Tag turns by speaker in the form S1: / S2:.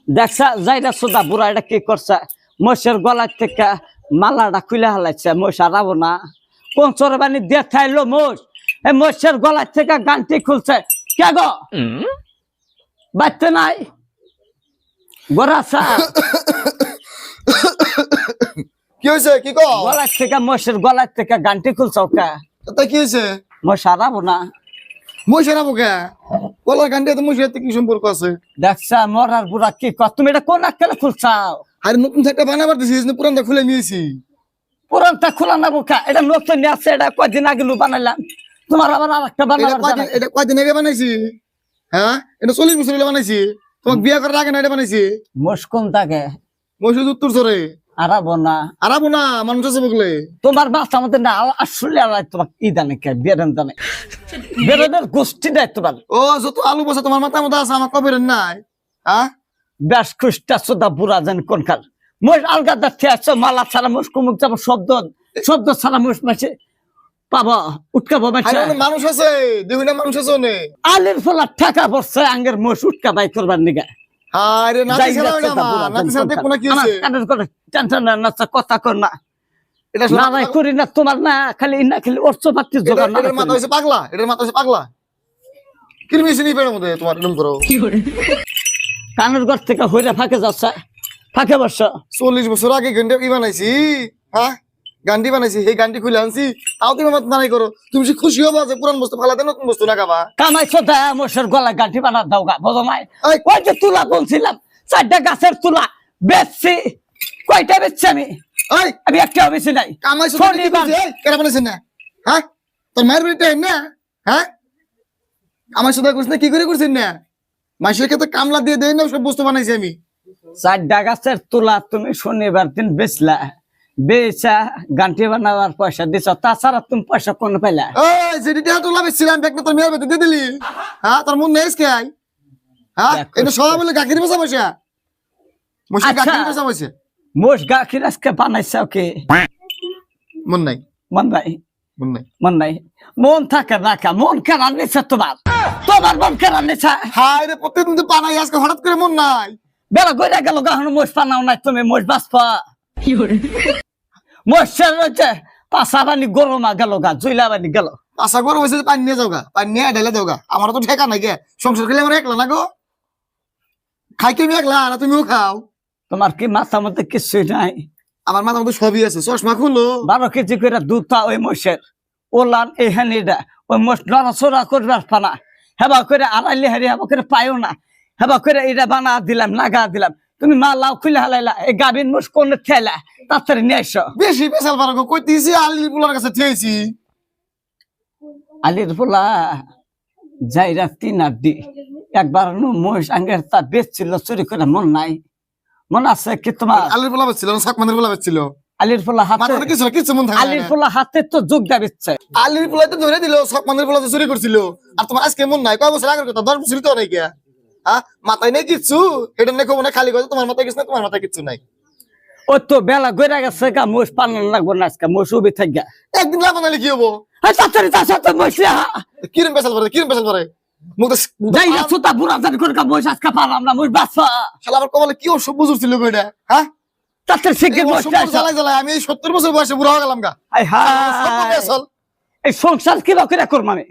S1: দেখছা যাইরা সোদা বুড়া এটা কি করছে মোষের গলার থেকে মালাটা খুলে হালাইছে মোষ হারাবো না কোন চোরবানি দেখাইলো মোষ এই মোষের গলার থেকে গানটি খুলছে কে গো বাচ্চা নাই গোরাসা
S2: কি হয়েছে কি কো
S1: গলার থেকে মোষের গলার থেকে গানটি খুলছে ওকে
S2: তা কি হয়েছে
S1: মোষ হারাবো না
S2: মহিষেরা বোকা কলার গান্ডে তো মহিষের কি সম্পর্ক আছে
S1: দেখছা মরার বুড়া কি কর তুমি এটা কোন আক্কেলে খুলছাও
S2: আরে নতুন একটা বানাবার দিছিস না পুরানটা খুলে নিয়েছি
S1: পুরানটা খোলা না বোকা এটা নতুন আছে এটা কয়দিন আগে বানাইলাম তোমার আবার আর একটা বানাবার
S2: এটা কয়দিন আগে বানাইছি হ্যাঁ এটা 40 বছর হলে বানাইছি তোমাকে বিয়ে করার আগে না এটা বানাইছি
S1: মোষ কোন থাকে
S2: মহিষের উত্তর সরে
S1: হারাবো না
S2: আরাবো না মানুষ আছে বগলে
S1: তোমার বাচ্চা আমাদের না আসলে আলাই তোমাকে ই দানে কে বেরেন দানে বেরেনের গোষ্ঠী দেয় তোমার
S2: ও যত আলু বসে তোমার মাথার মধ্যে আছে আমার কবের নাই হ্যাঁ
S1: বেশ খুশটা সোদা বুড়া জান কোনকার মোষ আলগা দেখতে আসছো মালা ছাড়া মোষ কুমুক যাবো শব্দ ছাড়া মোষ মাসে পাবা উৎকাবো মাসে
S2: মানুষ আছে দুইটা মানুষ আছে অনেক
S1: আলের ফলা টাকা পড়ছে আঙ্গের মোষ উৎকা বাই করবার নিগা
S2: আরে নাতি ছেলে ওইটা মা নাতি ছেলে কোন কি হইছে
S1: কানের করে টেনশন না কথা কর না
S2: এটা
S1: না ভাই করি না তোমার না খালি না খালি অর্থ পাতি জোগাড় না
S2: এটার মাথা হইছে পাগলা এটার মাথা হইছে পাগলা কি মিশনি পেড়ের মধ্যে তোমার এরকম করো
S1: কানের ঘর থেকে হইরা ফাঁকে যাচ্ছে ফাঁকে বসছ
S2: 40 বছর আগে গান্ডি কি বানাইছি হ্যাঁ গান্ডি বানাইছি এই গান্ডি খুলে আনছি তাও তুমি মাথা নাই করো তুমি কি খুশি হবা যে পুরান বস্তু ফালাতে নতুন বস্তু না খাবা
S1: কামাইছো দয়া মোষের গলা গাঁঠি বানা দাও গা বুঝো নাই ওই যে তুলা বলছিলাম 4টা গাছের তুলা বেচছি কয়টা বেচছি আমি একটা বেশি নাই
S2: কামাইছো কেন বানাইছেন না হ্যাঁ তোর মায়ের বাড়িটা না হ্যাঁ আমার সাথে করছিস না কি করে করছেন না মাসের ক্ষেত্রে কামলা দিয়ে দেয় না সব বস্তু বানাইছি আমি
S1: 4টা গাছের তুলা তুমি শনিবার দিন বেচলা বেচা গাঁঠি বানাবার পয়সা দিছ তাছাড়া তুমি পয়সা কোন পাইলা
S2: ওই যেটা তুলা বেচছিলাম ব্যাগটা তোর মেয়ের বেতে দিয়ে দিলি হ্যাঁ তোর মন নেই কে হ্যাঁ এটা সবাই বলে গাখির বসা বসা মশা গাখির বসা বসে
S1: মোষ গাখির আজকে বানাইছে ওকে
S2: মন নাই
S1: মন নাই
S2: মন নাই
S1: মন নাই মন থাকে না কা মন কেন নিছে তোমার মন কেন নিছে
S2: হায় রে প্রতিদিন তো পানাই আজকে হঠাৎ করে মন নাই
S1: বেলা গইরা গেল গাহন মোষ পানাও নাই তুমি মোষ বাসপা মোষের হচ্ছে পাশাবানি গরমা গেল গা জুইলাবানি গেল
S2: আশা করো হয়েছে পানি নিয়ে যাও গা পানি নিয়ে ঢেলে দাও গা আমার তো ঠেকা নাই গে সংসার খেলে আমার একলা না গো খাই তুমি একলা না তুমিও খাও
S1: তোমার কি মাথা মধ্যে কিছুই নাই
S2: আমার মাথার মধ্যে সবই আছে চশমা খুলো
S1: 12 কেজি করে দুধ ওই মোষের ওলান এই হানিটা ওই মোষ নড়াচড়া করবার পানা হেবা করে আড়াইলে হারি হেবা করে পাইও না হেবা করে এটা বানা দিলাম নাগা দিলাম তুমি মা লাউ খুলে হালাইলা এই গাভিন মোষ কোন খেলা তাড়াতাড়ি নিয়ে এসো
S2: বেশি পেশাল পারো গো কইতেছি আলির পোলার কাছে থেয়েছি
S1: আলির পোলা যাইরা 3 আড্ডি একবার মোষ আঙ্গের তা বেচছিল চুরি করে মন নাই মন আছে কি তোমার
S2: আলির পোলা বেচছিল না সাকমানের পোলা বেচছিল
S1: আলির পোলা হাতে
S2: মাথাতে কিছু মন থাকে
S1: আলির পোলা হাতে তো যোগ দাবিচ্ছে
S2: আলির পোলা তো ধরে দিল সাকমানের পোলা তো চুরি করছিল আর তোমার আজকে মন নাই কয় বছর আগের কথা 10 বছর তো নাই কে হ্যাঁ মাথায় নেই কিছু এটা নেই খবর না খালি কথা তোমার মাথায় কিছু না তোমার মাথায় কিছু নাই
S1: ও তো বেলা গইরা গেছে গা মোষ পালন লাগবো না আজকে মোষ উবি থাক গা
S2: একদিন লাভ নালে কি হবো
S1: তাড়াতাড়ি তার সাথে মোষ
S2: কিরম পেশাল করে মুখ
S1: যাই যাচ্ছ তা বুড়া জানি করে মোষ আজকে পারলাম না মোষ বাঁচা
S2: শালা আমার কবলে কি অসভ্য ছিল কইটা হ্যাঁ
S1: তাড়াতাড়ি শিখে মোষ
S2: জ্বালাই আমি 70 বছর বয়সে বুড়া হয়ে গেলাম গা
S1: এই সংসার কিবা করে করব আমি